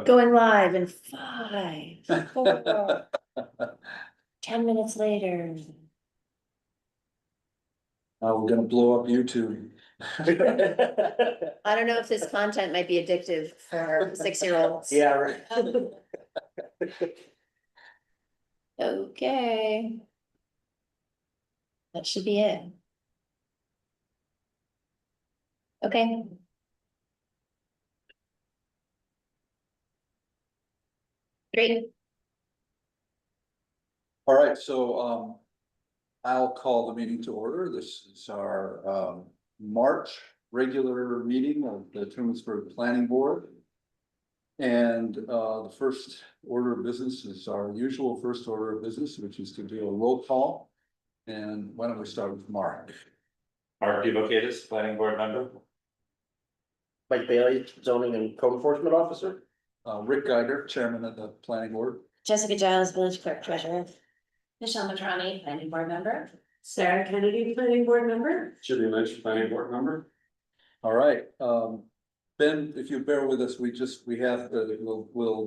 Going live in 5, 4, 10 minutes later. We're gonna blow up YouTube. I don't know if this content might be addictive for 6-year-olds. Yeah, right. Okay. That should be it. Okay. Great. All right, so I'll call the meeting to order. This is our March regular meeting of the Trumansburg Planning Board. And the first order of business is our usual first order of business, which is to do a roll call. And why don't we start with Mark? Mark Duvokidis, planning board member. Mike Bailey, zoning and code enforcement officer. Rick Geiger, chairman of the planning board. Jessica Giles, village clerk treasurer. Michelle Matroni, planning board member. Sarah Kennedy, planning board member. Judy Lynch, planning board member. All right, Ben, if you bear with us, we'll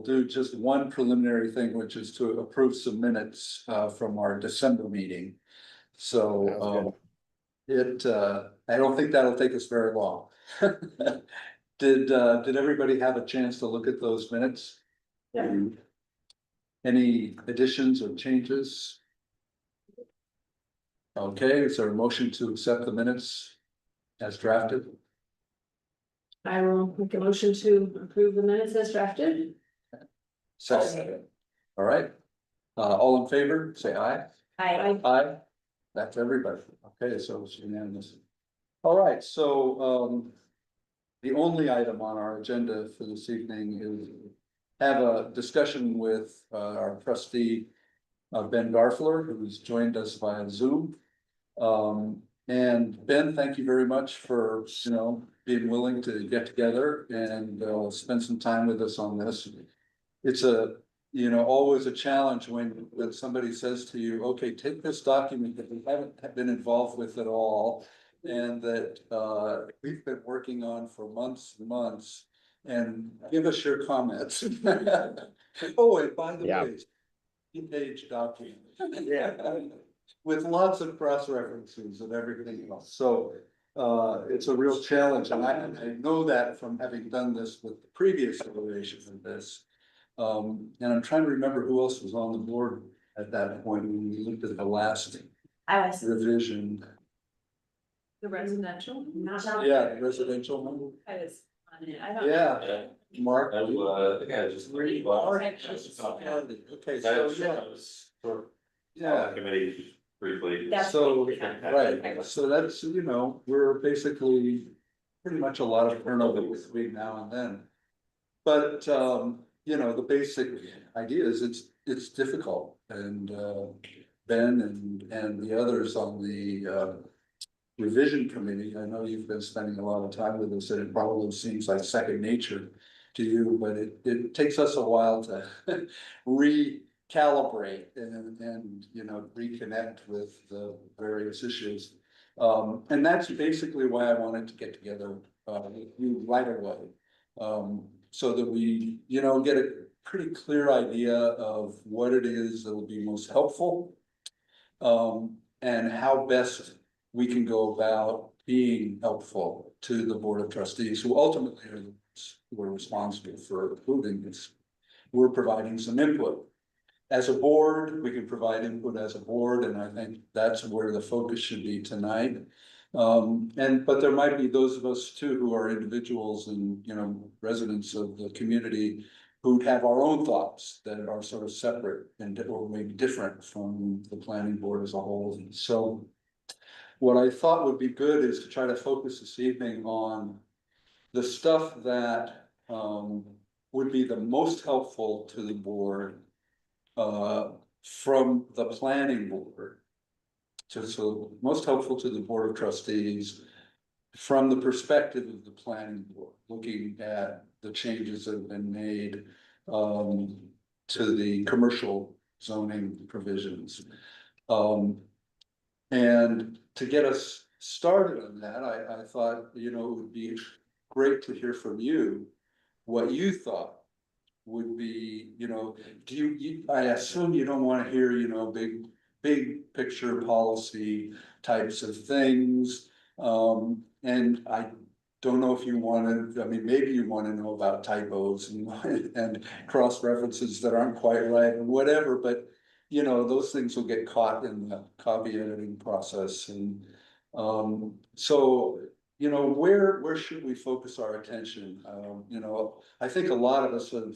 do just one preliminary thing, which is to approve some minutes from our December meeting. So I don't think that'll take us very long. Did everybody have a chance to look at those minutes? Yeah. Any additions or changes? Okay, is there a motion to accept the minutes as drafted? I will make a motion to approve the minutes as drafted. Second. All right, all in favor, say aye. I Aye. That's everybody. Okay, so it's unanimous. All right, so the only item on our agenda for this evening is have a discussion with our trustee Ben Garfler, who's joined us via Zoom. And Ben, thank you very much for, being willing to get together and spend some time with us on this. It's always a challenge when somebody says to you, okay, take this document that we haven't been involved with at all, and that we've been working on for months and months, and give us your comments. Oh, and by the way, page document. Yeah. With lots of cross references and everything else, so it's a real challenge, and I know that from having done this with the previous iteration of this. And I'm trying to remember who else was on the board at that point when we looked at the last I was. revision. the residential. Yeah, the residential one. I was on it. I don't. Yeah, Mark. I think I just. Okay, so yeah. Committee briefly. That's So, right. right, so that's, we're basically pretty much a lot of turnover between now and then. But, the basic idea is it's difficult, and Ben and the others on the revision committee, I know you've been spending a lot of time with us, and it probably seems like second nature to you, but it takes us a while to recalibrate and reconnect with the various issues. And that's basically why I wanted to get together with you right away. So that we, get a pretty clear idea of what it is that will be most helpful. And how best we can go about being helpful to the Board of Trustees, who ultimately are the ones who are responsible for approving this. We're providing some input. As a board, we can provide input as a board, and I think that's where the focus should be tonight. But there might be those of us too who are individuals and, residents of the community who have our own thoughts that are sort of separate and or maybe different from the planning board as a whole. And so what I thought would be good is to try to focus this evening on the stuff that would be the most helpful to the board from the planning board. So most helpful to the Board of Trustees from the perspective of the planning board, looking at the changes that have been made to the commercial zoning provisions. And to get us started on that, I thought, it would be great to hear from you what you thought would be, I assume you don't wanna hear, big picture policy types of things. And I don't know if you wanna, I mean, maybe you wanna know about typos and, and cross references that aren't quite right or whatever, but. Those things will get caught in the copy editing process and, so, where should we focus our attention? I think a lot of us have,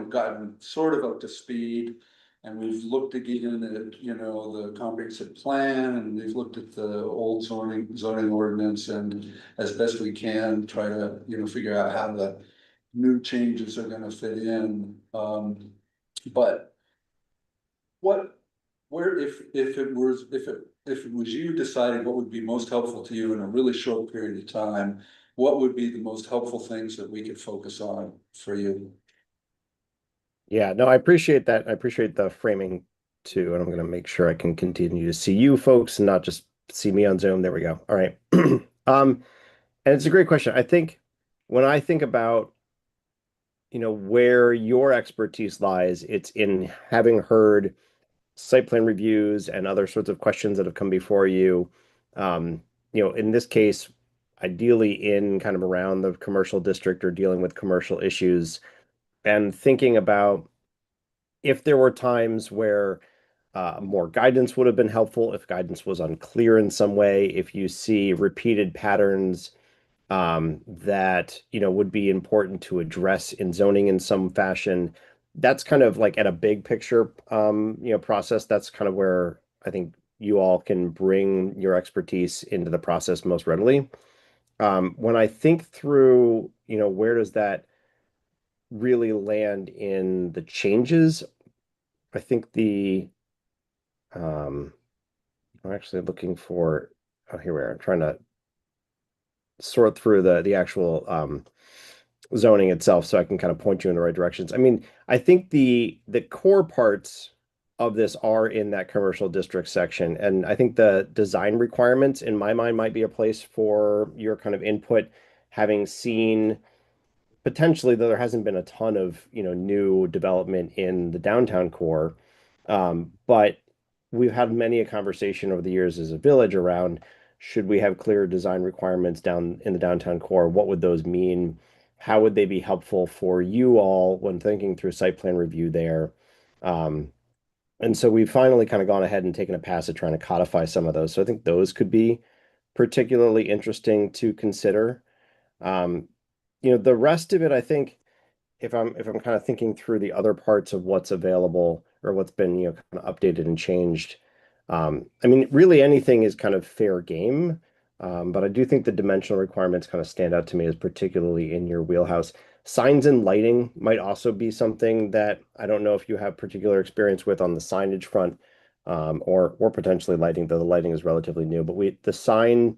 gotten sort of up to speed. And we've looked again at, the comprehensive plan and we've looked at the old zoning ordinance and as best we can, try to, figure out how the new changes are gonna fit in. But if it was you deciding what would be most helpful to you in a really short period of time, what would be the most helpful things that we could focus on for you? Yeah, no, I appreciate that. I appreciate the framing too, and I'm gonna make sure I can continue to see you folks and not just see me on Zoom. There we go. All right. And it's a great question. I think when I think about, where your expertise lies, it's in having heard site plan reviews and other sorts of questions that have come before you. In this case, ideally in kind of around the commercial district or dealing with commercial issues and thinking about if there were times where more guidance would have been helpful, if guidance was unclear in some way, if you see repeated patterns that would be important to address in zoning in some fashion. That's kind of like at a big picture process. That's kind of where I think you all can bring your expertise into the process most readily. When I think through, where does that really land in the changes? I think I'm actually looking for, oh, here we are. I'm trying to sort through the actual zoning itself so I can kind of point you in the right directions. I mean, I think the core parts of this are in that commercial district section. And I think the design requirements in my mind might be a place for your kind of input, having seen potentially, though there hasn't been a ton of, new development in the downtown core. But we've had many a conversation over the years as a village around, should we have clear design requirements down in the downtown core? What would those mean? How would they be helpful for you all when thinking through site plan review there? And so we've finally kind of gone ahead and taken a pass at trying to codify some of those. So I think those could be particularly interesting to consider. The rest of it, I think, if I'm kind of thinking through the other parts of what's available or what's been, kind of updated and changed, I mean, really anything is kind of fair game. But I do think the dimensional requirements kind of stand out to me as particularly in your wheelhouse. Signs and lighting might also be something that I don't know if you have particular experience with on the signage front, or potentially lighting, though the lighting is relatively new. But the sign,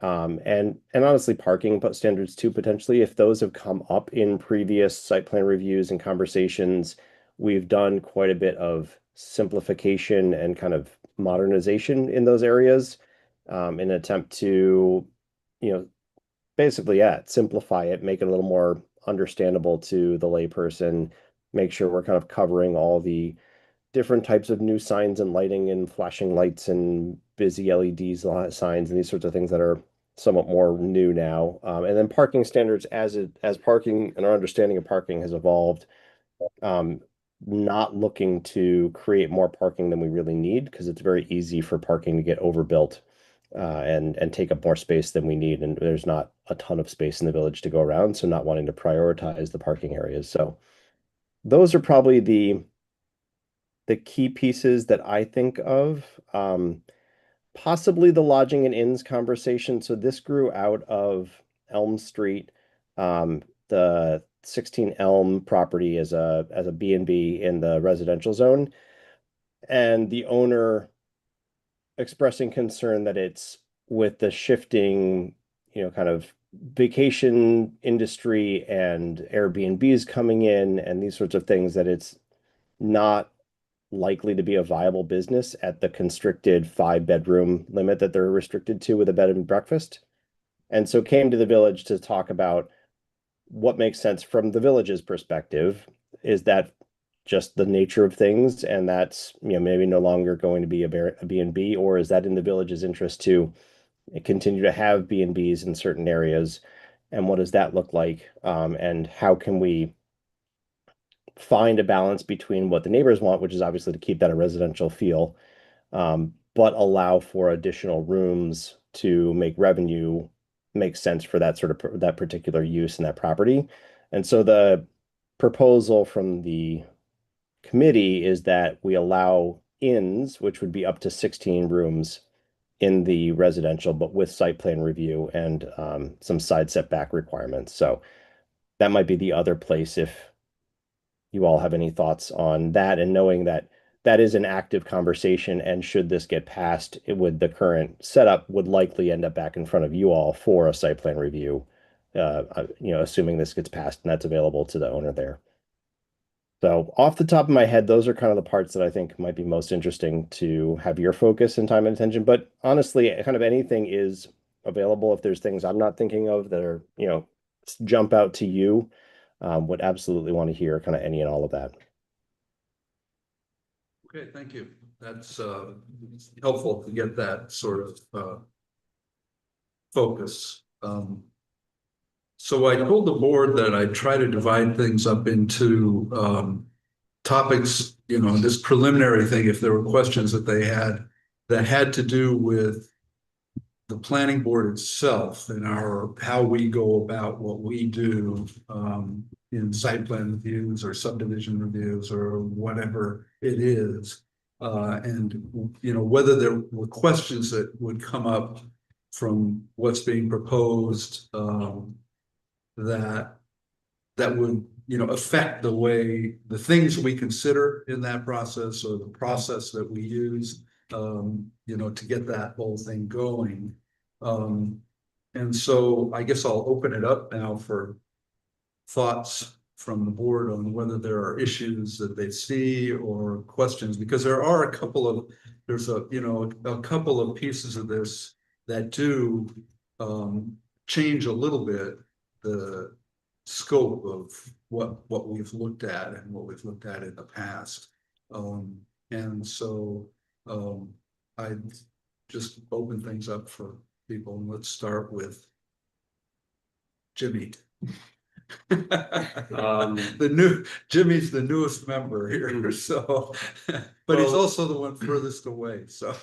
and honestly parking standards too, potentially, if those have come up in previous site plan reviews and conversations, we've done quite a bit of simplification and kind of modernization in those areas, in an attempt to, basically, simplify it, make it a little more understandable to the layperson, make sure we're kind of covering all the different types of new signs and lighting and flashing lights and busy LEDs signs and these sorts of things that are somewhat more new now. And then parking standards as parking and our understanding of parking has evolved, not looking to create more parking than we really need, because it's very easy for parking to get overbuilt and take up more space than we need. And there's not a ton of space in the village to go around. So not wanting to prioritize the parking areas. So those are probably the key pieces that I think of. Possibly the lodging and inns conversation. So this grew out of Elm Street, the 16 Elm property as a B&B in the residential zone, and the owner expressing concern that it's with the shifting, kind of vacation industry and Airbnbs coming in and these sorts of things, that it's not likely to be a viable business at the constricted 5-bedroom limit that they're restricted to with a bed and breakfast. And so came to the village to talk about what makes sense from the village's perspective, is that just the nature of things, and that's, you know, maybe no longer going to be a B&B, or is that in the village's interest to continue to have B&Bs in certain areas? And what does that look like? And how can we find a balance between what the neighbors want, which is obviously to keep that a residential feel, but allow for additional rooms to make revenue make sense for that sort of that particular use in that property. And so the proposal from the committee is that we allow inns, which would be up to 16 rooms in the residential, but with site plan review and some side setback requirements. So that might be the other place if you all have any thoughts on that, and knowing that that is an active conversation, and should this get passed, it would, the current setup would likely end up back in front of you all for a site plan review, you know, assuming this gets passed and that's available to the owner there. So off the top of my head, those are kind of the parts that I think might be most interesting to have your focus and time and attention. But honestly, kind of anything is available. If there's things I'm not thinking of that are, you know, jump out to you, would absolutely want to hear kind of any and all of that. Okay, thank you. That's helpful to get that sort of focus. So I told the board that I try to divide things up into topics, you know, this preliminary thing, if there were questions that they had that had to do with the planning board itself and how we go about what we do in site plan reviews or subdivision reviews or whatever it is. And, you know, whether there were questions that would come up from what's being proposed that would, you know, affect the way the things we consider in that process or the process that we use, you know, to get that whole thing going. And so I guess I'll open it up now for thoughts from the board on whether there are issues that they see or questions, because there are a couple of, there's a, you know, a couple of pieces of this that do change a little bit the scope of what we've looked at and what we've looked at in the past. And so I just open things up for people, and let's start with Jimmy. Jimmy's the newest member here, so but he's also the one furthest away, so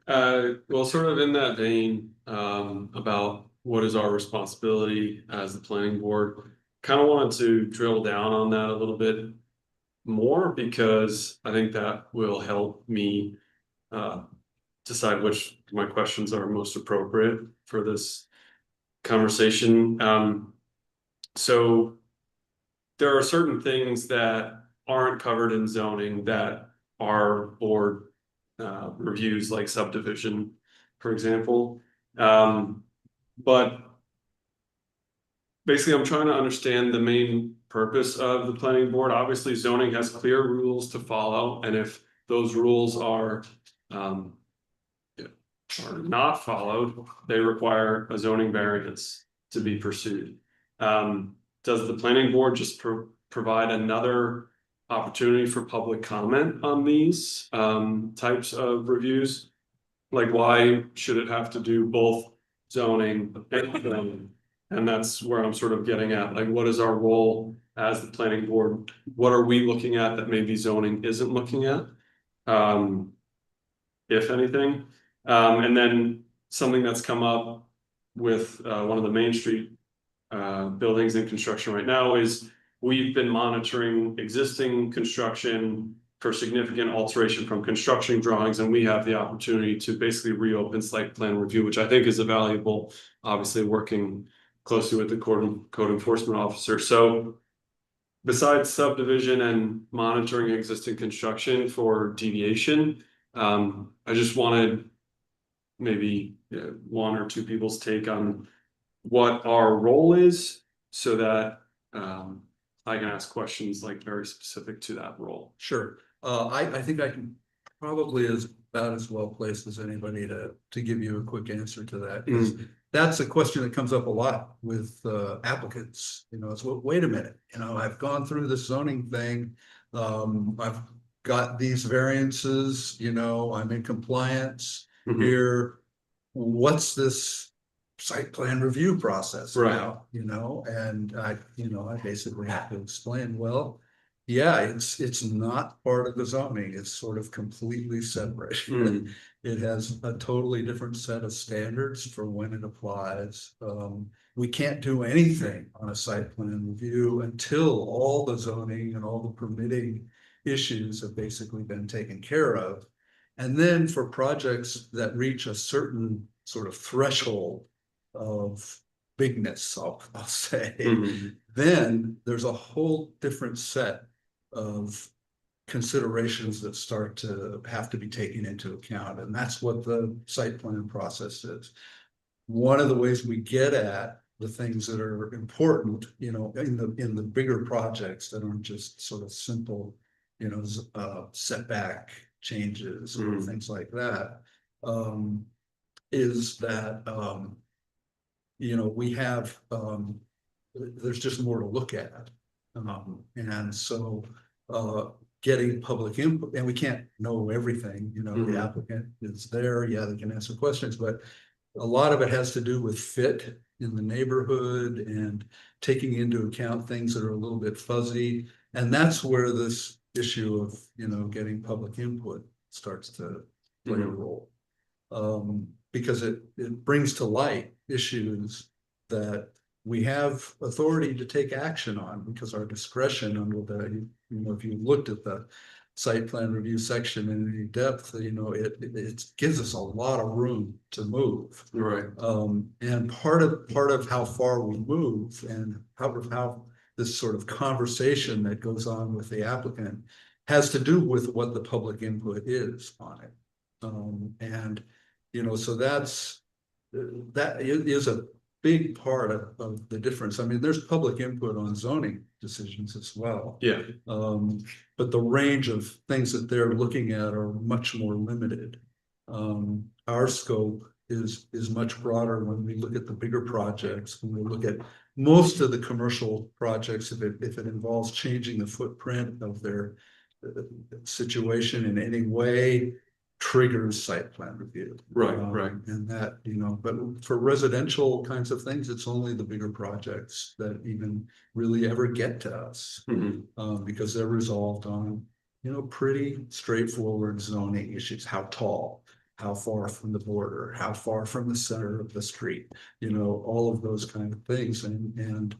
well, sort of in that vein, about what is our responsibility as the planning board, kind of wanted to drill down on that a little bit more, because I think that will help me decide which of my questions are most appropriate for this conversation. So there are certain things that aren't covered in zoning that our board reviews, like subdivision, for example. But basically, I'm trying to understand the main purpose of the planning board. Obviously, zoning has clear rules to follow, and if those rules are not followed, they require a zoning variance to be pursued. Does the planning board just provide another opportunity for public comment on these types of reviews? Like, why should it have to do both zoning and zoning? And that's where I'm sort of getting at, like, what is our role as the planning board? What are we looking at that maybe zoning isn't looking at, if anything? And then something that's come up with one of the Main Street buildings in construction right now is we've been monitoring existing construction for significant alteration from construction drawings, and we have the opportunity to basically reopen site plan review, which I think is a valuable, obviously working closely with the code enforcement officer. So besides subdivision and monitoring existing construction for deviation, I just wanted maybe one or two people's take on what our role is, so that I can ask questions like very specific to that role. sure. I think I can probably about as well placed as anybody to give you a quick answer to that. that's a question that comes up a lot with applicants, you know, it's, well, wait a minute, you know, I've gone through the zoning thing. I've got these variances, you know, I'm in compliance Mhm. here. What's this site plan review process Right. now, you know? And I basically have to explain, well, yeah, it's not part of the zoning, it's sort of completely separate. Mm. It has a totally different set of standards for when it applies. We can't do anything on a site plan review until all the zoning and all the permitting issues have basically been taken care of. And then for projects that reach a certain sort of threshold of bigness, I'll say, Mhm. then there's a whole different set of considerations that start to have to be taken into account, and that's what the site plan process is. One of the ways we get at the things that are important, you know, in the bigger projects that aren't just sort of simple, you know, setback changes or things like that, is that, you know, we have, there's just more to look at. And so, getting public input, and we can't know everything, you know, the applicant is there, yeah, they can answer questions, but a lot of it has to do with fit in the neighborhood and taking into account things that are a little bit fuzzy. And that's where this issue of, you know, getting public input starts to play a role. Because it brings to light issues that we have authority to take action on, because our discretion under the, you know, if you looked at the site plan review section in any depth, you know, it gives us a lot of room to move. Right. And part of how far we move and how this sort of conversation that goes on with the applicant has to do with what the public input is on it. And, you know, so that is a big part of the difference. I mean, there's public input on zoning decisions as well. Yeah. But the range of things that they're looking at are much more limited. Our scope is much broader when we look at the bigger projects, when we look at most of the commercial projects, if it involves changing the footprint of their situation in any way, triggers site plan review. Right, right. And that, you know, but for residential kinds of things, it's only the bigger projects that even really ever get to us. Because they're resolved on, you know, pretty straightforward zoning issues. How tall, how far from the border, how far from the center of the street, you know, all of those kind of things. And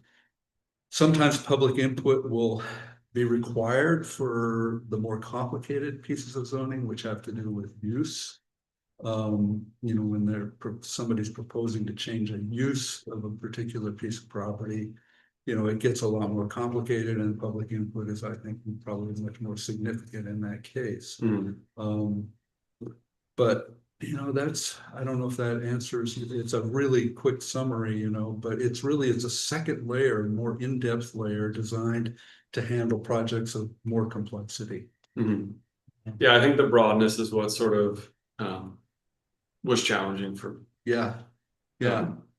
sometimes public input will be required for the more complicated pieces of zoning, which have to do with use. You know, when somebody's proposing to change a use of a particular piece of property, you know, it gets a lot more complicated, and public input is, I think, probably much more significant in that case. But, you know, I don't know if that answers, it's a really quick summary, you know, but it's a second layer, more in-depth layer designed to handle projects of more complexity. Yeah, I think the broadness is what sort of was challenging for. Yeah.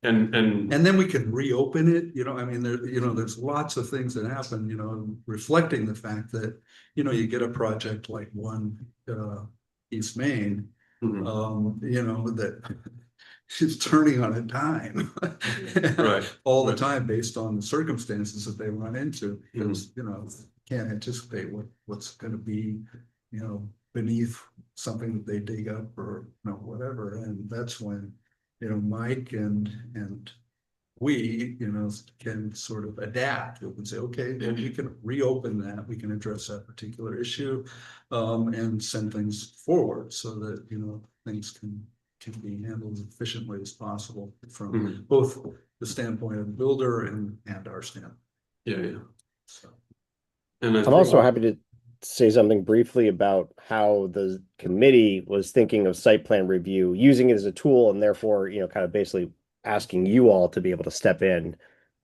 And then we can reopen it, you know, I mean, there's lots of things that happen, you know, reflecting the fact that, you know, you get a project like one East Main, you know, that she's turning on a dime. Right. All the time based on the circumstances that they run into, because, you know, can't anticipate what's gonna be, you know, beneath something that they dig up or, you know, whatever. And that's when, you know, Mike and we, you know, can sort of adapt. We can say, okay, then we can reopen that, we can address that particular issue, and send things forward so that, you know, things can be handled as efficiently as possible from both the standpoint of the builder and our standpoint. yeah. So. And I'm also happy to say something briefly about how the committee was thinking of site plan review, using it as a tool, and therefore, you know, kind of basically asking you all to be able to step in.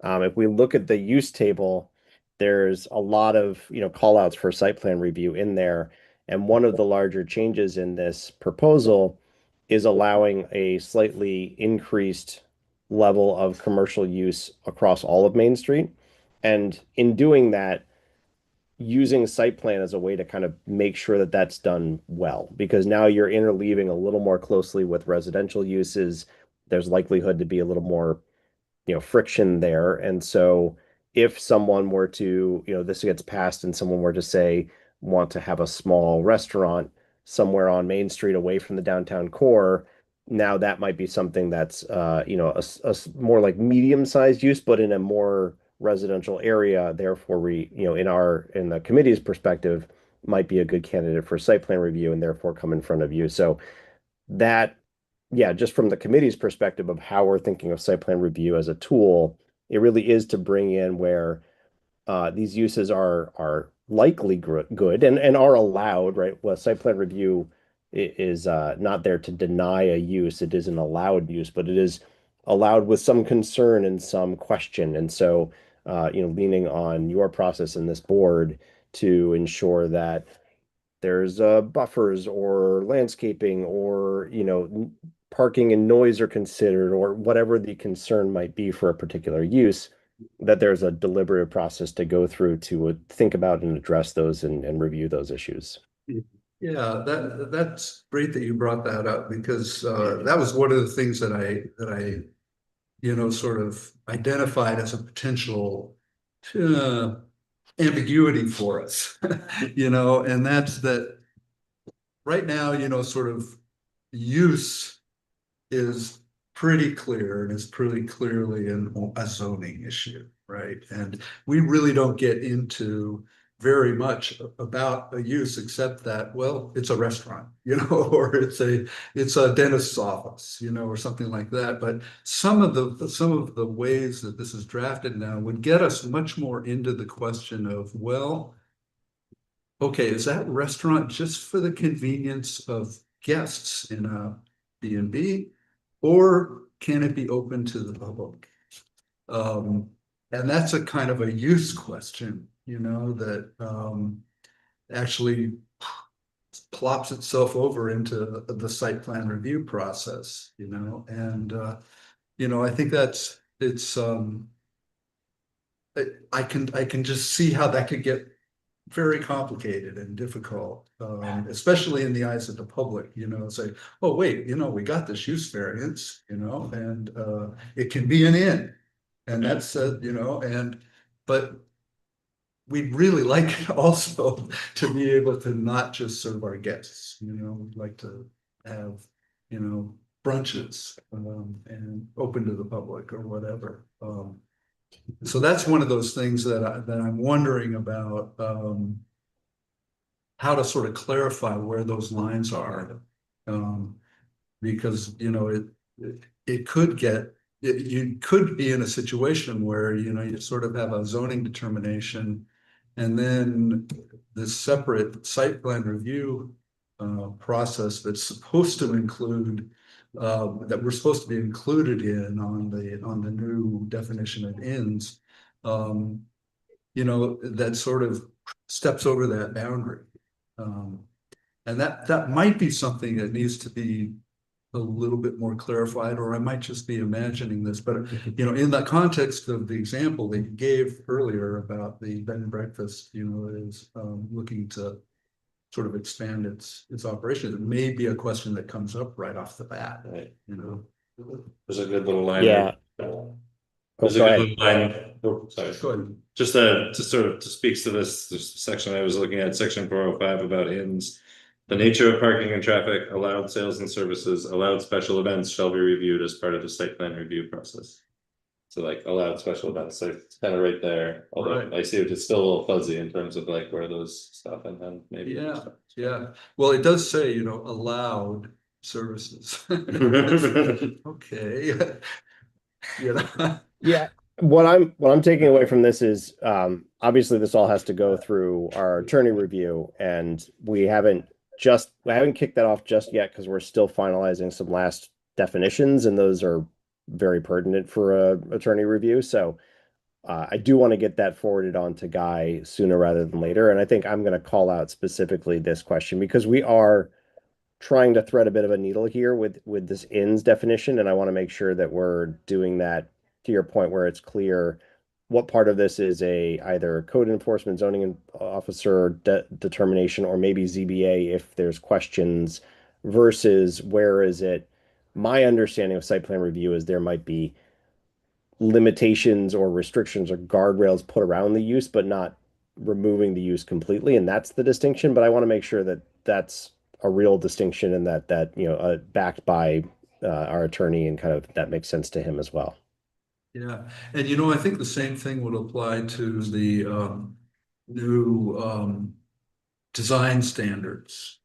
If we look at the use table, there's a lot of, you know, call outs for site plan review in there. And one of the larger changes in this proposal is allowing a slightly increased level of commercial use across all of Main Street. And in doing that, using site plan as a way to kind of make sure that that's done well, because now you're interleaving a little more closely with residential uses. There's likelihood to be a little more, friction there. And so if someone were to, this gets passed and someone were to say, want to have a small restaurant somewhere on Main Street away from the downtown core, now that might be something that's, a more like medium-sized use, but in a more residential area. Therefore, in the committee's perspective, might be a good candidate for site plan review and therefore come in front of you. So that, yeah, just from the committee's perspective of how we're thinking of site plan review as a tool, it really is to bring in where these uses are likely good and are allowed, right? Well, site plan review is not there to deny a use. It is an allowed use, but it is allowed with some concern and some question. And so, leaning on your process in this board to ensure that there's buffers or landscaping or, parking and noise are considered, or whatever the concern might be for a particular use, that there's a deliberative process to go through to think about and address those and review those issues. Yeah, that's great that you brought that up, because that was one of the things that I sort of identified as a potential ambiguity for us, and that's that right now, sort of use is pretty clear and is pretty clearly a zoning issue, right? And we really don't get into very much about a use except that, well, it's a restaurant, or it's a dentist's office, or something like that. But some of the ways that this is drafted now would get us much more into the question of, well, okay, is that restaurant just for the convenience of guests in a B&B, or can it be open to the public? And that's a kind of a use question, that actually plops itself over into the site plan review process, and I think I can just see how that could get very complicated and difficult, especially in the eyes of the public, say, oh, wait, we got this use variance, and it can be an inn. And that's, but we'd really like it also to be able to not just serve our guests, we'd like to have, brunches and open to the public or whatever. So that's one of those things that I'm wondering about, how to sort of clarify where those lines are. Because, it could get, you could be in a situation where, you sort of have a zoning determination and then this separate site plan review process that's supposed to include that we're supposed to be included in on the new definition of inns, that sort of steps over that boundary. And that might be something that needs to be a little bit more clarified, or I might just be imagining this, but in the context of the example that you gave earlier about the bed and breakfast, is looking to sort of expand its operation. It may be a question that comes up right off the bat, Right. There's a good little line. Yeah. There's a Go good ahead. little line. Oh, sorry. Go ahead. Just sort of speaks to this section I was looking at, section 405 about inns. The nature of parking and traffic, allowed sales and services, allowed special events shall be reviewed as part of the site plan review process. So like allowed special events, so it's kind of right there, although Right. I see it's still a little fuzzy in terms of like where those stuff and then maybe. Yeah. Well, it does say, allowed services. Okay. Yeah. What I'm taking away from this is obviously this all has to go through our attorney review, and we haven't kicked that off just yet because we're still finalizing some last definitions, and those are very pertinent for a attorney review. So I do want to get that forwarded on to Guy sooner rather than later. And I think I'm going to call out specifically this question because we are trying to thread a bit of a needle here with this ins definition, and I want to make sure that we're doing that to your point where it's clear what part of this is a either code enforcement zoning officer determination or maybe ZBA if there's questions versus where is it. My understanding of site plan review is there might be limitations or restrictions or guardrails put around the use, but not removing the use completely. And that's the distinction. But I want to make sure that that's a real distinction and that backed by our attorney and kind of that makes sense to him as well. Yeah, and I think the same thing would apply to the new design standards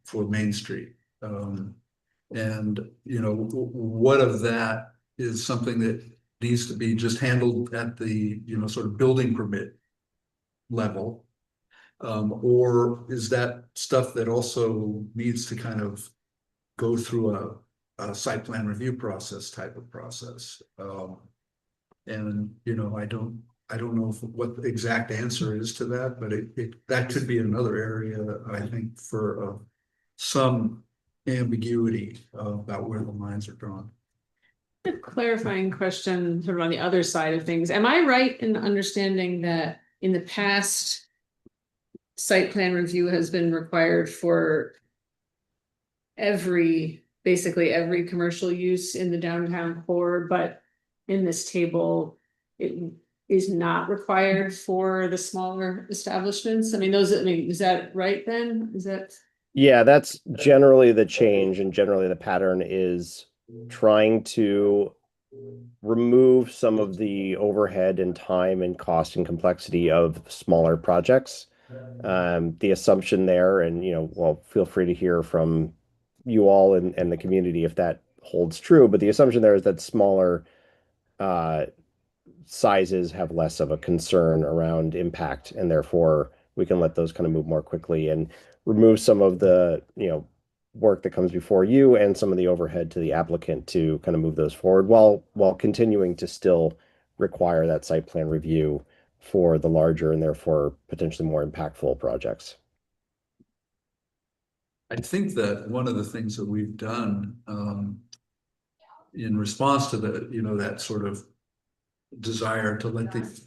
for Main Street. And what of that is something that needs to be just handled at the sort of building permit level, or is that stuff that also needs to kind of go through a site plan review process type of process? And I don't know what the exact answer is to that, but that could be another area I think for some ambiguity about where the lines are drawn. A clarifying question sort of on the other side of things. Am I right in understanding that in the past, site plan review has been required for basically every commercial use in the downtown core, but in this table, it is not required for the smaller establishments? I mean, is that right then? Yeah, that's generally the change, and generally the pattern is trying to remove some of the overhead and time and cost and complexity of smaller projects. The assumption there, and feel free to hear from you all and the community if that holds true, but the assumption there is that smaller sizes have less of a concern around impact, and therefore we can let those kind of move more quickly and remove some of the work that comes before you and some of the overhead to the applicant to kind of move those forward while continuing to still require that site plan review for the larger and therefore potentially more impactful projects. I think that one of the things that we've done in response to that sort of desire to let the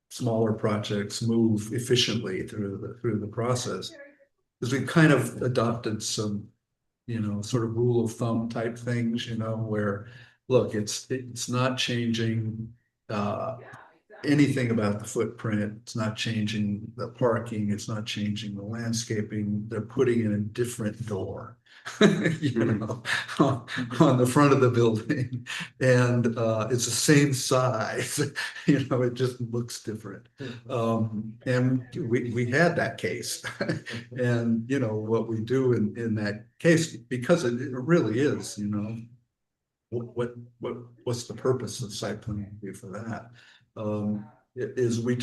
smaller projects move efficiently through the process is we've kind of adopted some sort of rule of thumb type things, where look, it's not changing anything about the footprint. It's not changing the parking. It's not changing the landscaping. They're putting in a different door, on the front of the building, and it's the same size. It just looks different. And we had that case, and what we do in that case, because it really is, what's the purpose of site plan review for that? Is we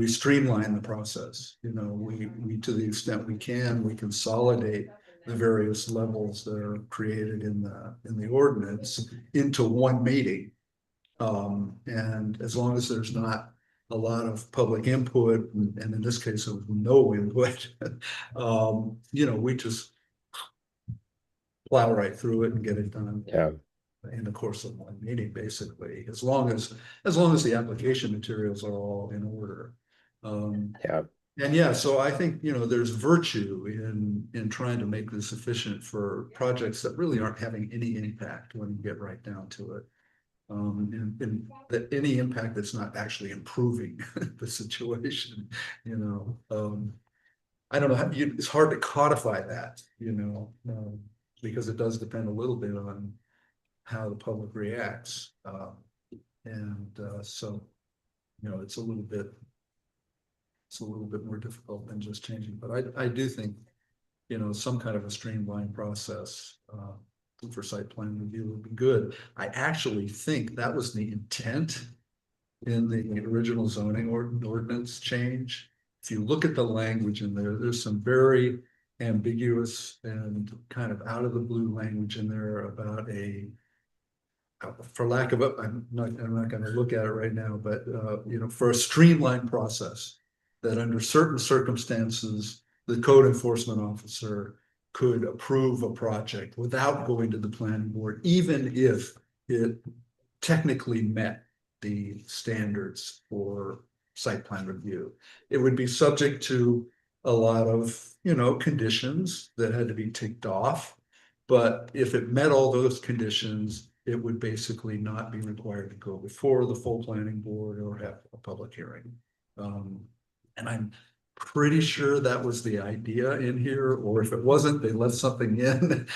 streamline the process. We to the extent we consolidate the various levels that are created in the ordinance into one meeting. And as long as there's not a lot of public input, and in this case, of no input, we just plow right through it and get it done. Yeah. In the course of one meeting, basically, as long as the application materials are all in order. So I think there's virtue in trying to make this efficient for projects that really aren't having any impact when you get right down to it. And that any impact that's not actually improving the situation. I don't know. It's hard to codify that. Because it does depend a little bit on how the public reacts. So, it's a little bit more difficult than just changing, but I do think, some kind of a streamlined process for site plan review would be good. I actually think that was the intent in the original zoning ordinance change. If you look at the language in there, there's some very ambiguous and kind of out of the blue language in there about for lack of I'm not going to look at it right now, but for a streamlined process that under certain circumstances, the code enforcement officer could approve a project without going to the planning board, even if it technically met the standards for site plan review. It would be subject to a lot of, conditions that had to be ticked off. But if it met all those conditions, it would basically not be required to go before the full planning board or have a public hearing. And I'm pretty sure that was the idea in here, or if it wasn't, they left something in.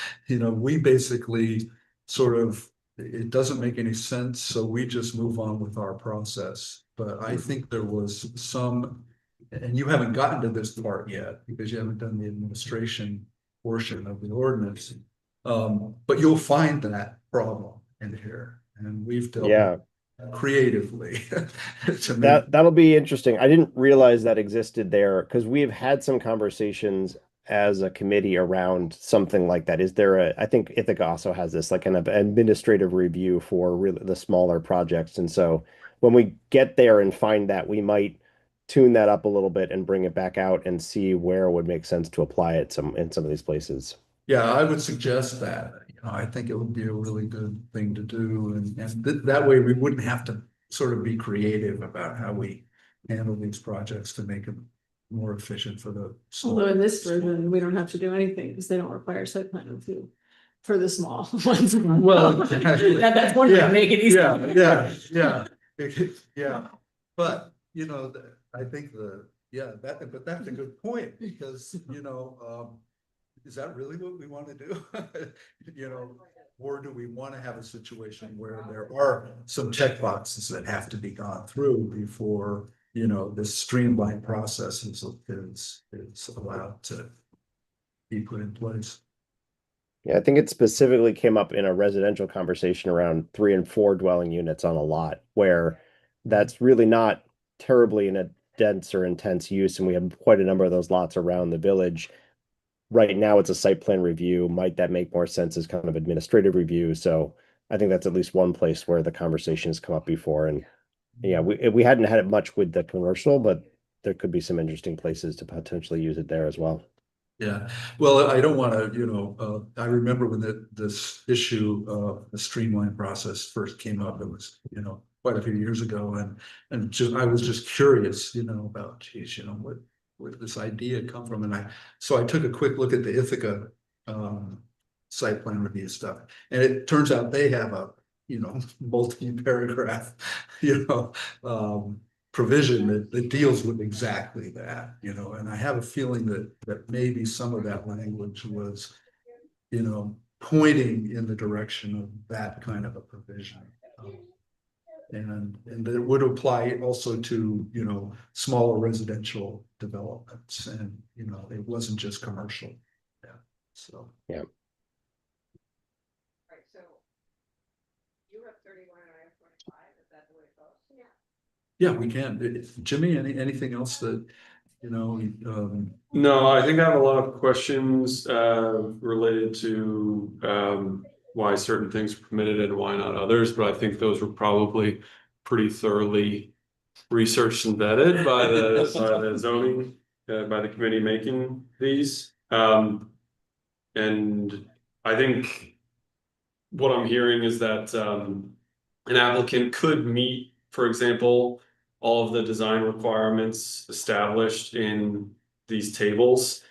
We basically sort of, it doesn't make any sense, so we just move on with our process. But I think there was some, and you haven't gotten to this part yet because you haven't done the administration portion of the ordinance. But you'll find that problem in here, and we've dealt with Yeah, it creatively. to make that'll be interesting. I didn't realize that existed there because we've had some conversations as a committee around something like that. Is there I think Ithaca also has this like an administrative review for really the smaller projects. And so when we get there and find that, we might tune that up a little bit and bring it back out and see where it would make sense to apply it in some of these places. Yeah, I would suggest that. I think it would be a really good thing to do, and that way we wouldn't have to sort of be creative about how we handle these projects to make them more efficient for the. Although in this version, we don't have to do anything because they don't require site plan review for the small ones. Well, That's one way to make it easy. Yeah. But, I think but that's a good point because, is that really what we want to do? Or do we want to have a situation where there are some checkboxes that have to be gone through before, this streamlined process is allowed to be put in place? Yeah, I think it specifically came up in a residential conversation around 3 and 4 dwelling units on a lot where that's really not terribly in a dense or intense use. And we have quite a number of those lots around the village. Right now, it's a site plan review. Might that make more sense as kind of administrative review? So I think that's at least one place where the conversation has come up before. And yeah, we hadn't had it much with the commercial, but there could be some interesting places to potentially use it there as well. Yeah, well, I don't want to, I remember when this issue of the streamline process first came up, it was, quite a few years ago, and I was just curious, about, geez, where did this idea come from? And so I took a quick look at the Ithaca site plan review stuff, and it turns out they have a, multi-paragraph, provision that deals with exactly that, and I have a feeling that maybe some of that language was, pointing in the direction of that kind of a provision. And that it would apply also to, smaller residential developments, and, it wasn't just commercial. Yeah, so. Yeah. Right, so you have 31 and I have 25, is that the way it goes? Yeah, we can. Jimmy, anything else that, No, I think I have a lot of questions related to why certain things are permitted and why not others, but I think those were probably pretty thoroughly researched and vetted by the zoning, by the committee making these. And I think what I'm hearing is that an applicant could meet, for example, all of the design requirements established in these tables,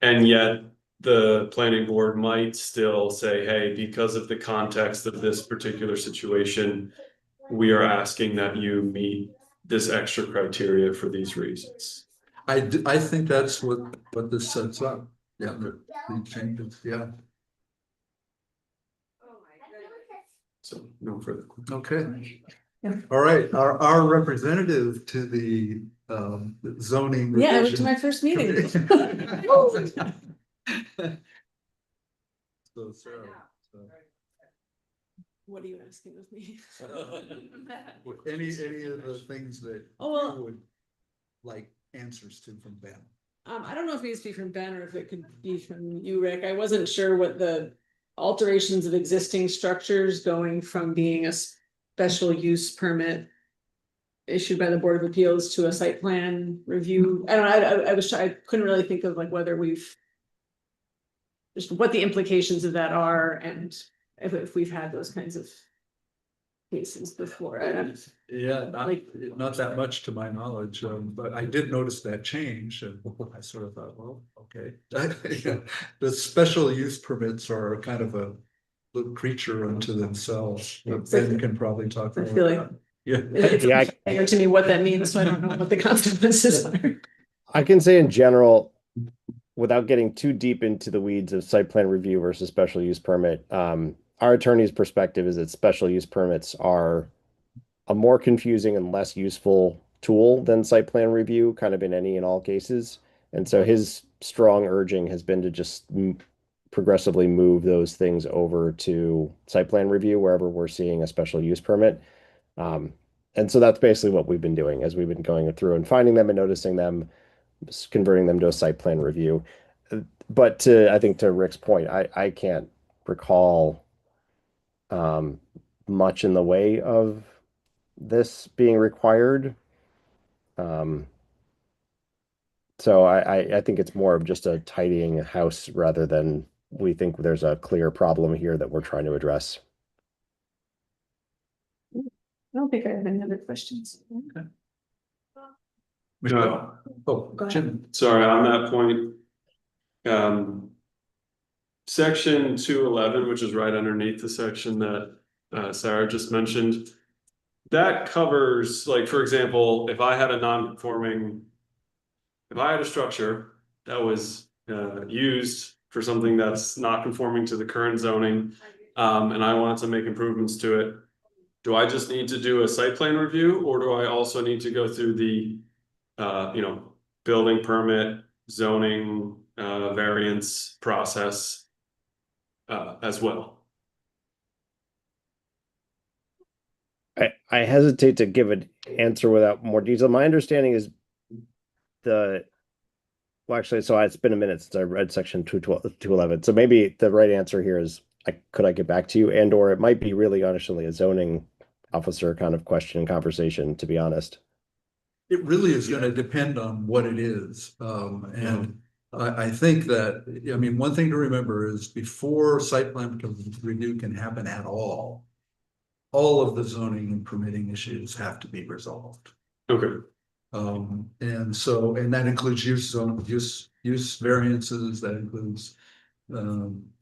and yet the planning board might still say, hey, because of the context of this particular situation, we are asking that you meet this extra criteria for these reasons. I think that's what this sets up. Yeah, the changes, yeah. So no further. Okay. All right, our representative to the zoning. Yeah, I went to my first meeting. So Sarah, What are you asking of me? any of the things that Oh, well, you would like answers to from Ben? I don't know if it needs to be from Ben or if it could be from you, Rick. I wasn't sure what the alterations of existing structures going from being a special use permit issued by the Board of Appeals to a site plan review. I don't know, I couldn't really think of like whether we've just what the implications of that are and if we've had those kinds of cases before. Yeah, Like- not that much to my knowledge, but I did notice that change and I sort of thought, well, okay. Yeah, the special use permits are kind of a little creature unto themselves, but Ben can probably talk I more feel like- about. Yeah. It's Yeah, unclear to me what that means, so I don't know what the consequences are. I can say in general, without getting too deep into the weeds of site plan review versus special use permit, our attorney's perspective is that special use permits are a more confusing and less useful tool than site plan review, kind of in any and all cases. And so his strong urging has been to just progressively move those things over to site plan review wherever we're seeing a special use permit. And so that's basically what we've been doing as we've been going through and finding them and noticing them, converting them to a site plan review. But I think to Rick's point, I can't recall much in the way of this being required. So I think it's more of just a tidying house rather than we think there's a clear problem here that we're trying to address. I don't think I have any other questions. Michelle. Oh, Go ahead. Jim. Sorry, on that point. Section 211, which is right underneath the section that Sarah just mentioned. That covers, like, for example, if I had a non-conforming. If I had a structure that was used for something that's not conforming to the current zoning, and I wanted to make improvements to it. Do I just need to do a site plan review, or do I also need to go through the building permit, zoning, variance process as well? I hesitate to give an answer without more detail. My understanding is well, actually, so it's been a minute since I read section 211. So maybe the right answer here is, could I get back to you? And or it might be really honestly a zoning officer kind of question and conversation, to be honest. It really is gonna depend on what it is. And I think that, I mean, one thing to remember is before site plan review can happen at all of the zoning and permitting issues have to be resolved. Okay. And so, and that includes use variances, that includes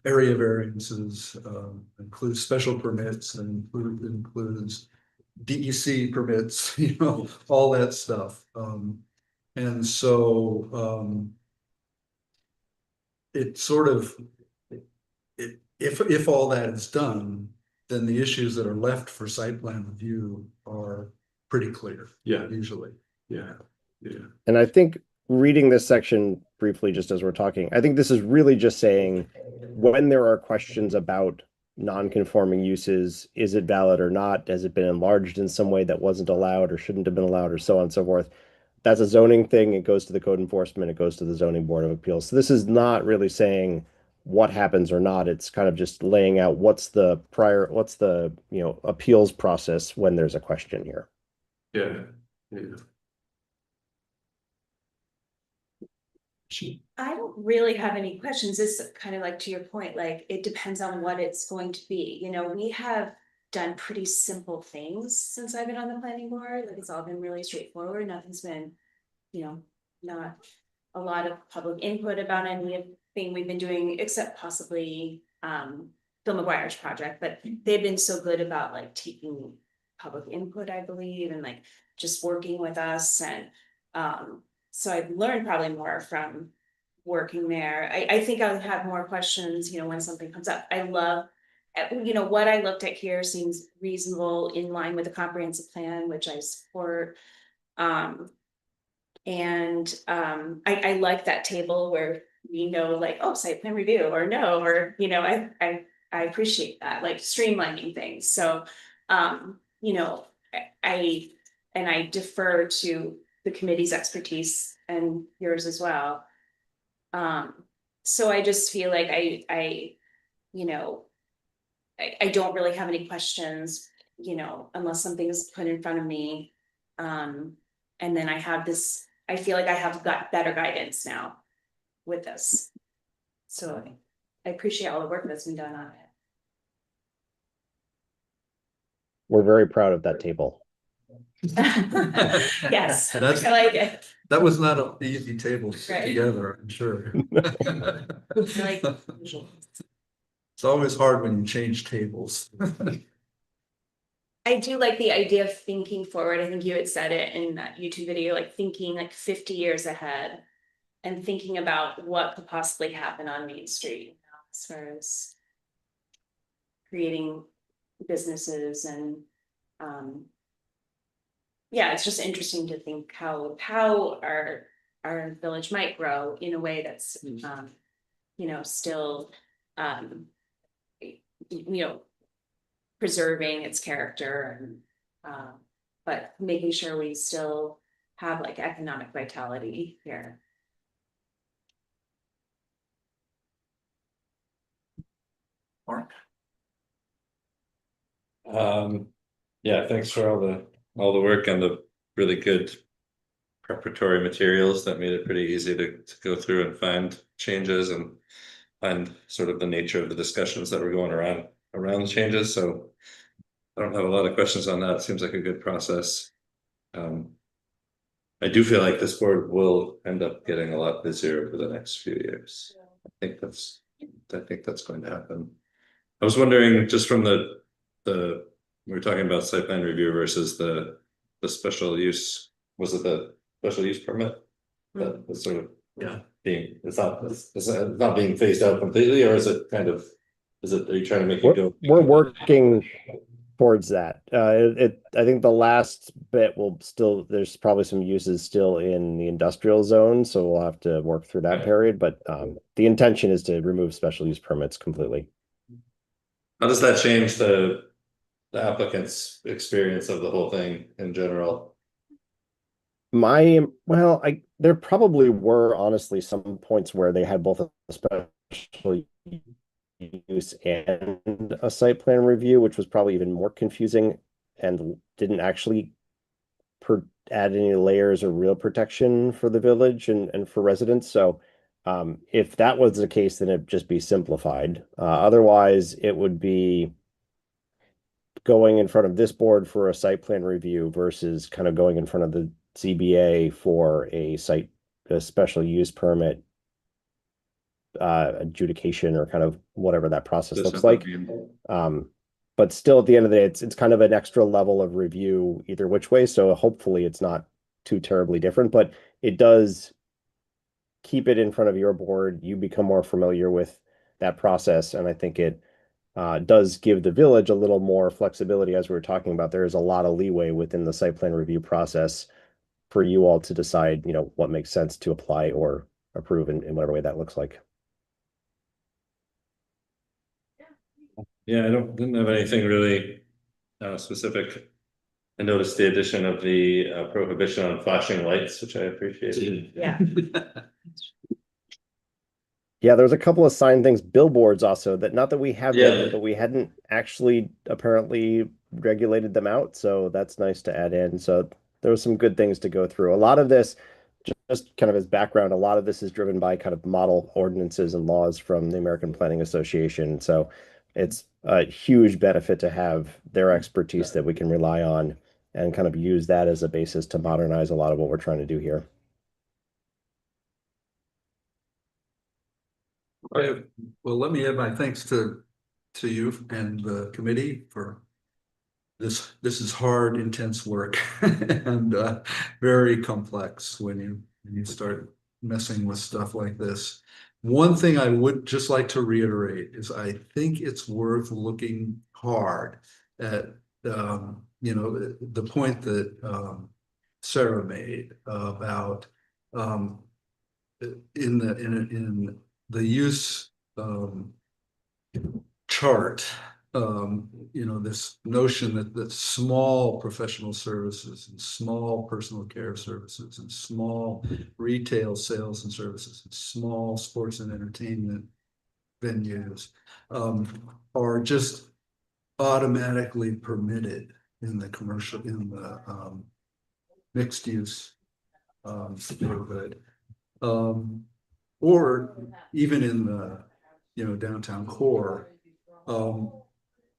area variances, includes special permits, and includes DEC permits, all that stuff. And so it sort of, if all that is done, then the issues that are left for site plan review are pretty clear. Yeah. Usually. Yeah. And I think reading this section briefly, just as we're talking, I think this is really just saying when there are questions about non-conforming uses, is it valid or not? Has it been enlarged in some way that wasn't allowed or shouldn't have been allowed, or so on and so forth? That's a zoning thing. It goes to the code enforcement. It goes to the zoning board of appeals. So this is not really saying what happens or not. It's kind of just laying out what's the appeals process when there's a question here. Yeah. I don't really have any questions. It's kind of like to your point, like it depends on what it's going to be. We have done pretty simple things since I've been on the planning board. Like it's all been really straightforward. Nothing's been, not a lot of public input about anything we've been doing, except possibly Phil McGuire's project. But they've been so good about like taking public input, I believe, and like just working with us. And so I've learned probably more from working there. I think I'll have more questions, when something comes up. I love, what I looked at here seems reasonable, in line with the comprehensive plan, which I support. I like that table where we know like, oh, site plan review or no, or, I appreciate that, like streamlining things. So, I defer to the committee's expertise and yours as well. So I just feel like I don't really have any questions, unless something is put in front of me. And then I feel like I have got better guidance now with this. So I appreciate all the work that's been done on it. We're very proud of that table. Yes, That's- I like it. That was not an easy table to put Right. together, I'm sure. I like It's always hard when you change tables. I do like the idea of thinking forward. I think you had said it in that YouTube video, like thinking like 50 years ahead and thinking about what could possibly happen on Main Street, you know, as far as creating businesses and yeah, it's just interesting to think how our village might grow in a way that's you know, still you know, preserving its character and but making sure we still have like economic vitality here. Mark? Yeah, thanks for all the work and the really good preparatory materials that made it pretty easy to go through and find changes and find sort of the nature of the discussions that were going around the changes. So I don't have a lot of questions on that. Seems like a good process. I do feel like this board will end up getting a lot busier over the next few years. I think that's going to happen. I was wondering, just from the we were talking about site plan review versus the special use. Was it the special use permit that was sort of it's not being phased out completely, or is it kind of, are you trying to make it go? We're working towards that. I think the last bit will still, there's probably some uses still in the industrial zone, so we'll have to work through that period, but the intention is to remove special use permits completely. How does that change the applicant's experience of the whole thing in general? There probably were honestly some points where they had both a special use and a site plan review, which was probably even more confusing and didn't actually add any layers or real protection for the village and for residents. So if that was the case, then it'd just be simplified. Otherwise, it would be going in front of this board for a site plan review versus kind of going in front of the CBA for a special use permit adjudication, or kind of whatever that process looks like. But still, at the end of the day, it's kind of an extra level of review either which way. So hopefully it's not too terribly different, but it does keep it in front of your board. You become more familiar with that process, and I think it does give the village a little more flexibility. As we were talking about, there is a lot of leeway within the site plan review process for you all to decide, you know, what makes sense to apply or approve in whatever way that looks like. Yeah, I didn't have anything really specific. I noticed the addition of the prohibition on flashing lights, which I appreciated. Yeah. Yeah, there's a couple of sign things, billboards also, that not that we have Yeah. them, but we hadn't actually apparently regulated them out. So that's nice to add in. So there were some good things to go through. A lot of this, just kind of as background, a lot of this is driven by kind of model ordinances and laws from the American Planning Association. So it's a huge benefit to have their expertise that we can rely on and kind of use that as a basis to modernize a lot of what we're trying to do here. Okay, well, let me add my thanks to you and the committee for this. This is hard, intense work and very complex when you start messing with stuff like this. One thing I would just like to reiterate is I think it's worth looking hard at you know, the point that Sarah made about in the use chart, you know, this notion that small professional services and small personal care services and small retail sales and services and small sports and entertainment venues are just automatically permitted in the commercial, in the mixed use neighborhood. Or even in the downtown core.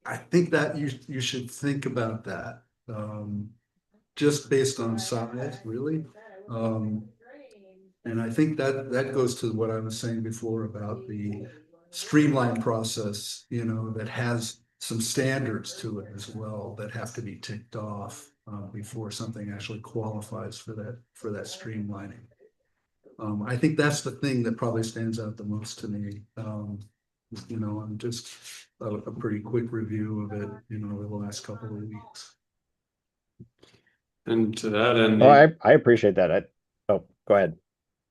I think that you should think about that, just based on size, really. And I think that goes to what I was saying before about the streamlined process, that has some standards to it as well that have to be ticked off before something actually qualifies for that streamlining. I think that's the thing that probably stands out the most to me. I'm just a pretty quick review of it, over the last couple of weeks. And to that end, Oh, I appreciate that. Oh, go ahead.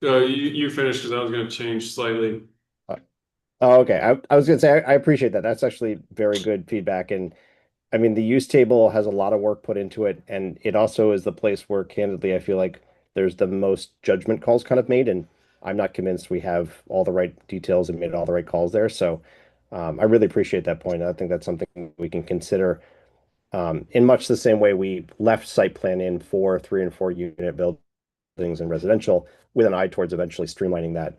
you finished because I was going to change slightly. Oh, okay. I was gonna say, I appreciate that. That's actually very good feedback. And I mean, the use table has a lot of work put into it. And it also is the place where candidly, I feel like there's the most judgment calls kind of made. And I'm not convinced we have all the right details and made all the right calls there. So I really appreciate that point. I think that's something we can consider in much the same way we left site plan in for 3 and 4 unit buildings and residential with an eye towards eventually streamlining that.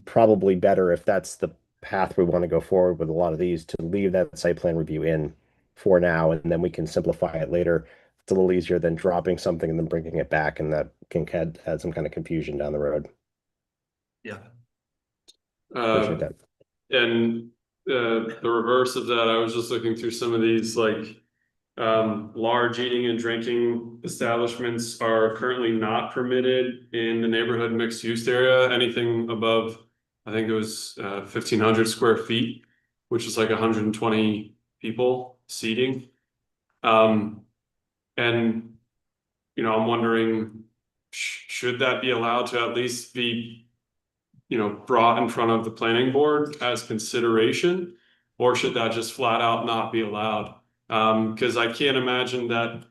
Probably better if that's the path we want to go forward with a lot of these, to leave that site plan review in for now, and then we can simplify it later. It's a little easier than dropping something and then bringing it back, and that can add some kind of confusion down the road. Yeah. Appreciate that. And the reverse of that, I was just looking through some of these large eating and drinking establishments are currently not permitted in the neighborhood mixed use area. Anything above, I think it was 1,500 square feet, which is like 120 people seating. And I'm wondering, should that be allowed to at least be brought in front of the planning board as consideration, or should that just flat out not be allowed? Because I can't imagine that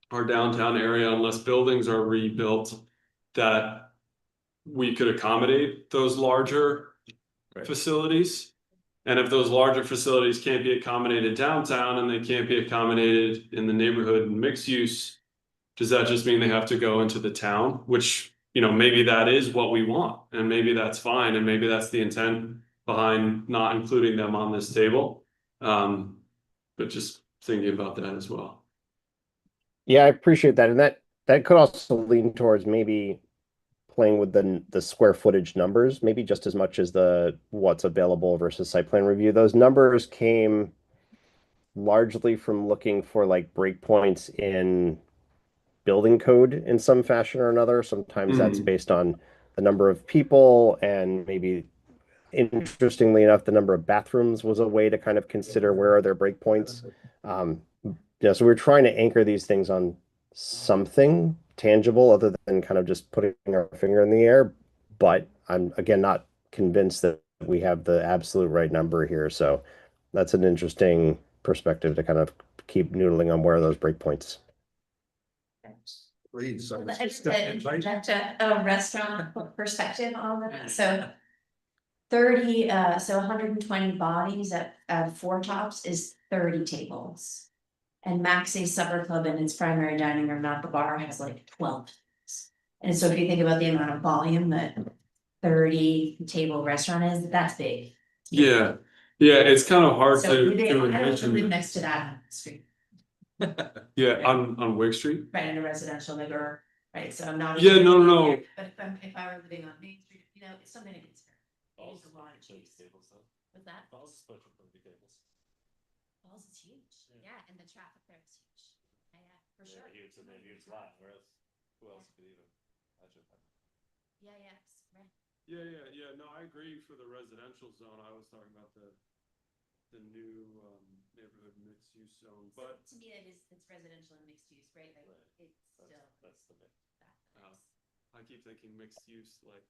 our downtown area, unless buildings are rebuilt, that we could accommodate those larger facilities. And if those larger facilities can't be accommodated downtown and they can't be accommodated in the neighborhood and mixed use, does that just mean they have to go into the town? Which, maybe that is what we want, and maybe that's fine, and maybe that's the intent behind not including them on this table. But just thinking about that as well. Yeah, I appreciate that. And that could also lean towards maybe playing with the square footage numbers, maybe just as much as the what's available versus site plan review. Those numbers came largely from looking for like breakpoints in building code in some fashion or another. Sometimes that's based on the number of people, and maybe interestingly enough, the number of bathrooms was a way to kind of consider where are their breakpoints. So we're trying to anchor these things on something tangible other than kind of just putting our finger in the air. But I'm again not convinced that we have the absolute right number here. So that's an interesting perspective to kind of keep noodling on where are those breakpoints. Please. I just interject a restaurant perspective on that. So 120 bodies at Four Tops is 30 tables. And Maxie's Supper Club in its primary dining room, not the bar, has like 12 tables. And so if you think about the amount of volume that 30 table restaurant is, that's big. Yeah, it's kind of hard So to I don't envision. live next to that street, Yeah, on Wig Street. right, in a residential neighborhood, right, so I'm not. Yeah, no. But if I were living on Main Street, it's something to consider. It is a lot of cheese. What's that? Falls is huge, yeah, and the traffic there is huge. Yeah, for sure. Yeah, right. Yeah, no, I agree for the residential zone. I was talking about the new neighborhood mixed use zone, but To me, it's residential and mixed use, right, like, it's still. That's the bit. I keep thinking mixed use like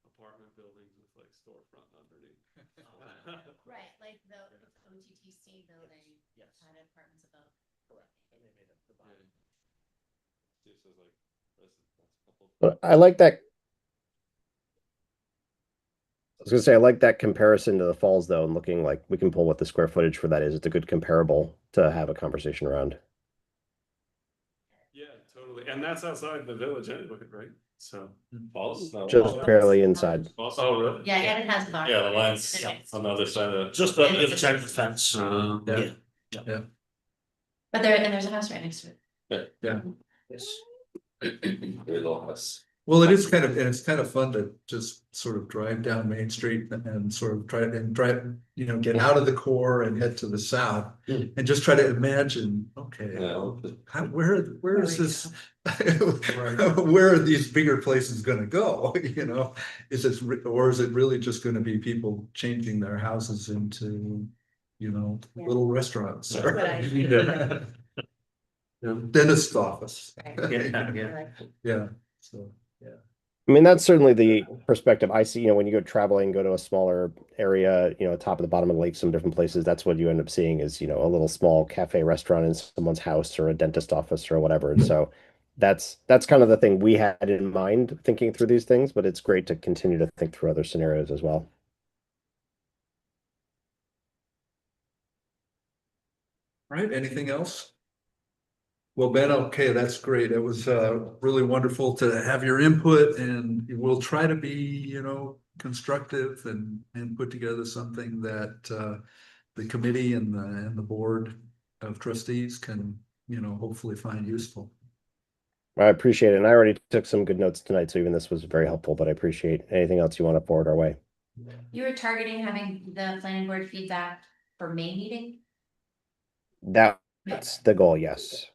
apartment buildings with like storefront underneath. Right, like the OTTC building, had apartments above. Correct. And they made up the bottom. But I like that. I was gonna say I like that comparison to the Falls though, and looking like we can pull what the square footage for that is. It's a good comparable to have a conversation around. Yeah, totally. And that's outside the village anyway, right? So. False? No. Just barely inside. Oh, really? Yeah, and it has bar. Yeah, the line's on the other side of. Just the other side of the fence. Yeah. But there's a house right next to it. Yes. Very little house. Well, it is kind of, and it's kind of fun to just sort of drive down Main Street and sort of drive, you know, get out of the core and head to the south. And just try to imagine, okay, Yeah. where is this? Where are these bigger places gonna go, you know? Or is it really just gonna be people changing their houses into, you know, Yeah. little restaurants? That's what I- Yeah. Dentist office. Yeah. Yeah, so, I mean, that's certainly the perspective I see, you know, when you go traveling, go to a smaller area, you know, top of the bottom of the lake, some different places, that's what you end up seeing is, you know, a little small cafe restaurant in someone's house or a dentist office or whatever. So that's kind of the thing we had in mind thinking through these things, but it's great to continue to think through other scenarios as well. right, anything else? Well, Ben, okay, that's great. It was really wonderful to have your input, and we'll try to be, you know, constructive and put together something that the committee and the board of trustees can, you know, hopefully find useful. I appreciate it. And I already took some good notes tonight, so even this was very helpful, but I appreciate anything else you want to forward our way. You were targeting having the planning board feedback for May meeting? That's the goal, yes.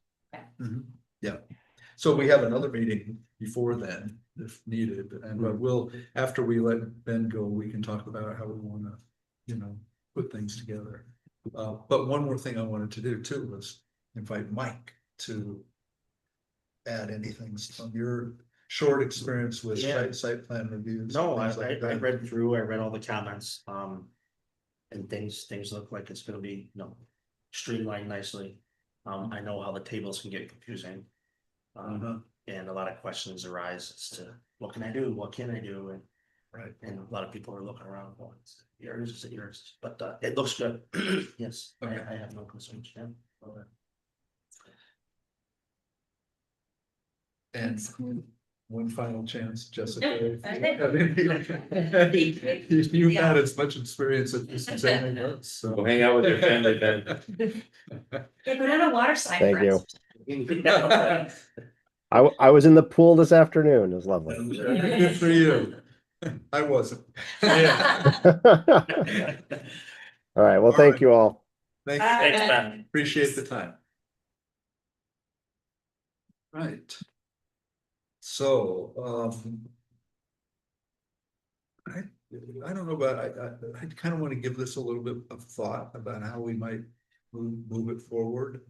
Yeah, so we have another meeting before then, if needed, and but we'll, after we let Ben go, we can talk about how we wanna, you know, put things together. But one more thing I wanted to do too was invite Mike to add anything from your short experience with Yeah. site plan reviews. No, I things like that. read all the comments, and things look like it's gonna be, you know, streamlined nicely. I know how the tables can get confusing. Uh-huh. And a lot of questions arise as to what can I do, what can I do, and Right. and a lot of people are looking around going, is it yours, but it looks good. Yes, Okay. I have no concerns, yeah. And one final chance, Jessica. No, if that's you it. have any- You've had as much experience at this as anyone else, so. Go hang out with your family, Ben. Yeah, go down to Waterside. Thank for you. us. I was in the pool this afternoon. It was lovely. Good for you. I wasn't. All right. Well, thank you all. Thanks, Thanks, Ben. appreciate the time. Right. So, I don't know, but I kind of want to give this a little bit of thought about how we might move it forward.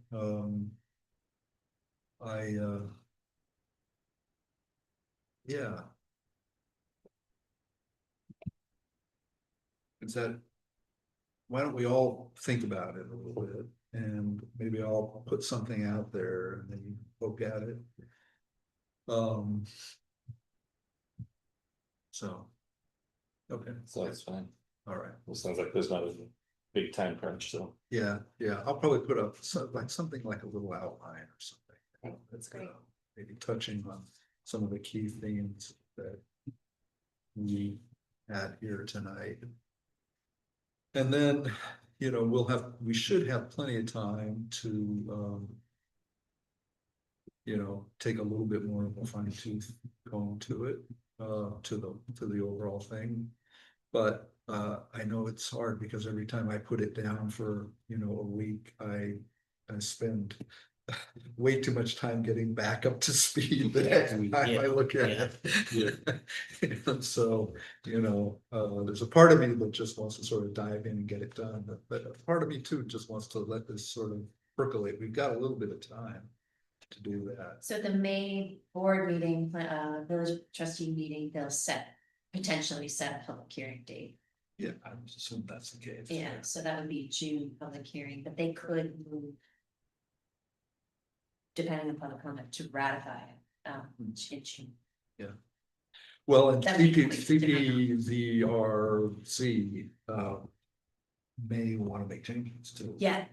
Yeah. Is that, why don't we all think about it a little bit, and maybe I'll put something out there and then you look at it. So. Okay, So it's fine. all right, Well, sounds like there's not a big time crunch, so. yeah, I'll probably put up something like a little outline or something. That's great. Maybe touching on some of the key themes that we had here tonight. And then, you know, we should have plenty of time to, you know, take a little bit more of a fine tooth comb to it, to the overall thing. But I know it's hard because every time I put it down for, you know, a week, I spend way too much time getting back up to speed the next time I look at it. And so, you know, there's a part of me that just wants to sort of dive in and get it done, but a part of me too just wants to let this sort of percolate. We've got a little bit of time to do that. So the May board meeting, village trustee meeting, they'll potentially set a public hearing date. Yeah, I would assume that's the case. Yeah, so that would be June public hearing, but they could move. Depending upon the comment to ratify it, in June. Well, and That'd be quick. CPZRC may want to make changes to. Yeah,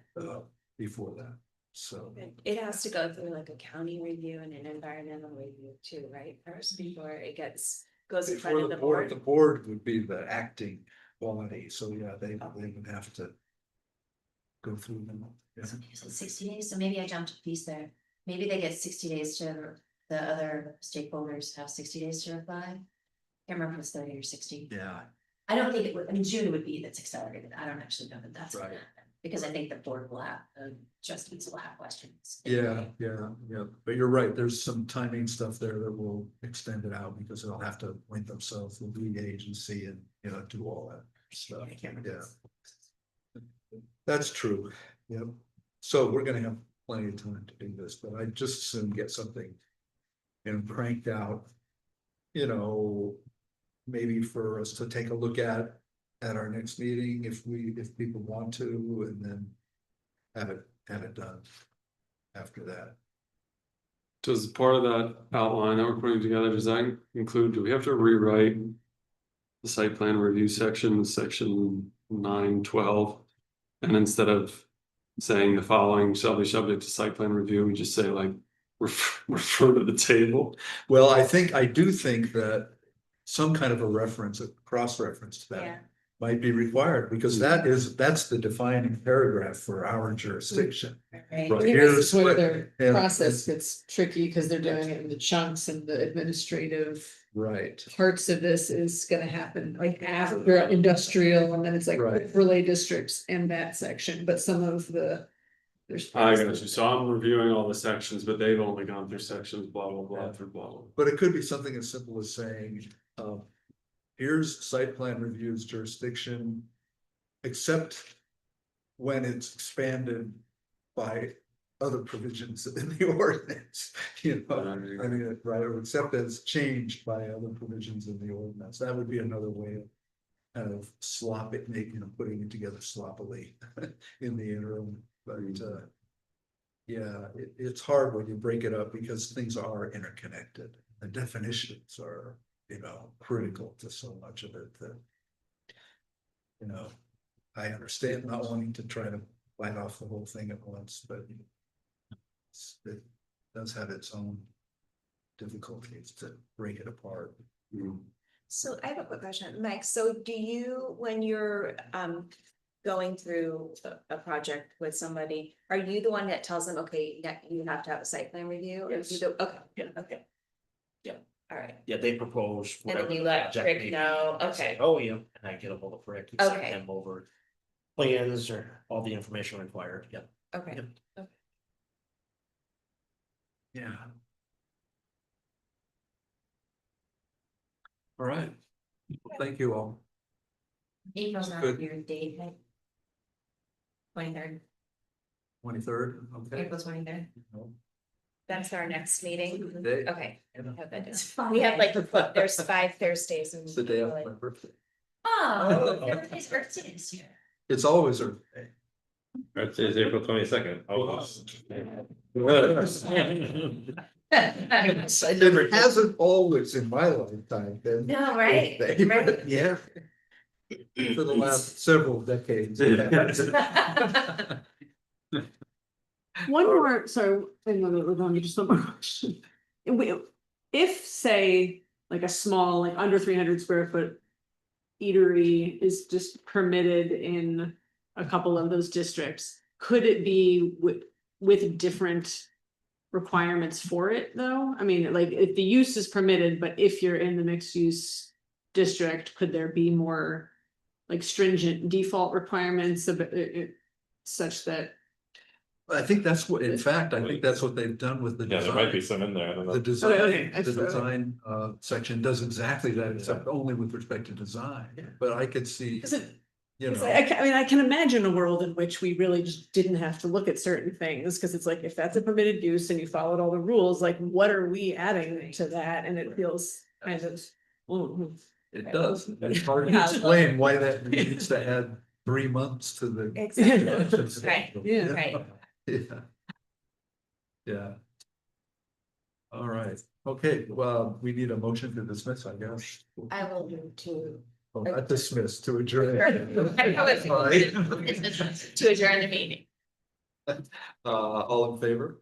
Before that, So, It has to go through like a county review and an environmental review too, right? First, before it goes in front before of the the board, the board. board would be the acting body, so yeah, they would have to go through them. Yeah. So is it 60 days? So maybe I jumped a piece there. Maybe they get 60 days to, the other stakeholders have 60 days to reply. Can't remember if it's 30 or 60. Yeah, I don't think it would, I mean, June would be that's accelerated. I don't actually know that that's gonna Right. happen. Because I think the board will have, trustees will have questions. yeah, but you're right, there's some timing stuff there that will extend it out because they'll have to link themselves with the agency and, you know, do all that stuff. I can't remember. Yeah. That's true, yep. So we're gonna have plenty of time to do this, but I just soon get something. Cranked out. You know, maybe for us to take a look at our next meeting, if people want to, and then. Have it done. After that. Does part of that outline that we're putting together, does that include, do we have to rewrite? The site plan review section 912, and instead of saying the following shall be subject to site plan review, we just say like, refer to the table. Well, I do think that some kind of a reference, a cross-reference to Yeah. that might be required, because that's the defining paragraph for our jurisdiction. Right? Right. I think Here's this is where what- their yeah, process gets tricky, because they're doing it in the chunks, and the administrative Right, parts of this is gonna happen like after industrial, and then it's like Right. overlay districts and that section, but some of the. There's. I got you, so I'm reviewing all the sections, but they've only gone through sections, blah, blah, blah, Yeah. through blah, blah. but it could be something as simple as saying, here's site plan reviews jurisdiction. Except when it's expanded by other provisions in the ordinance, you know, I mean, right, or except as changed by other provisions in the ordinance, that would be another way of. Kind of putting it together sloppily in the interim, but yeah, it's hard when you break it up because things are interconnected. The definitions are, you know, critical to so much of it that. You know, I understand not wanting to try to bite off the whole thing at once, but. It does have its own difficulties to break it apart. So I have a quick question, Mike. So do you, when you're going through a project with somebody, are you the one that tells them, okay, you have to have a site plan review? Or Yes. you do, okay, Yeah. okay. Yeah. All right, Yeah, they propose. and then whatever you the let project Rick may be. know, I say, okay, oh, yeah, and I get a hold of Rick and send Okay. him over. Plans or all the information required, yeah. okay. Yep. Yeah. All right, thank you all. April's not Good. your date, right? 23rd, 23rd, okay. April 23rd. That's our next meeting. Day- Okay. Yeah. Have that It's down. fun. We have like, there's 5 Thursdays and. It's the day of my birthday. Oh, everybody's birthday this year. It's always Earth Day. Earth Day is April 22nd. Oh. It hasn't always in my lifetime been. No, right, Earth Day, right. but Yeah. For the last several decades. One more, sorry, let me just one more question. If, say, like a small, like under 300 square foot. Eatery is just permitted in a couple of those districts, could it be with different? Requirements for it, though? I mean, like, if the use is permitted, but if you're in the mixed use district, could there be more? Like stringent default requirements of it such that. I think that's what, in fact, I think that's what they've done with the Yeah, there might be design. some in there, I don't The know. design, Okay, the design section does exactly that, except only with respect to design, but I could see, Cause it, you know. I mean, I can imagine a world in which we really just didn't have to look at certain things, cause it's like, if that's a permitted use and you followed all the rules, like, what are we adding to that? And it feels kind of. It does, it's hard to explain why that needs to add 3 months to the. Exactly. Right, Yeah. right. Yeah. Yeah. All right, okay, well, we need a motion to dismiss, I guess. I will move to. Oh, not dismiss, to adjourn. I know it's- Fine. To adjourn the meeting. All in favor?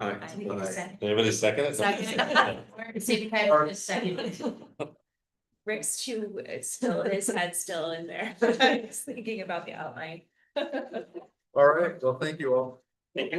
Aye. I think it's second. Anybody second it? Second. See, kind of second. Rick's too, his head's still in there, I was thinking about the outline. All right, well, thank you all. Thank you.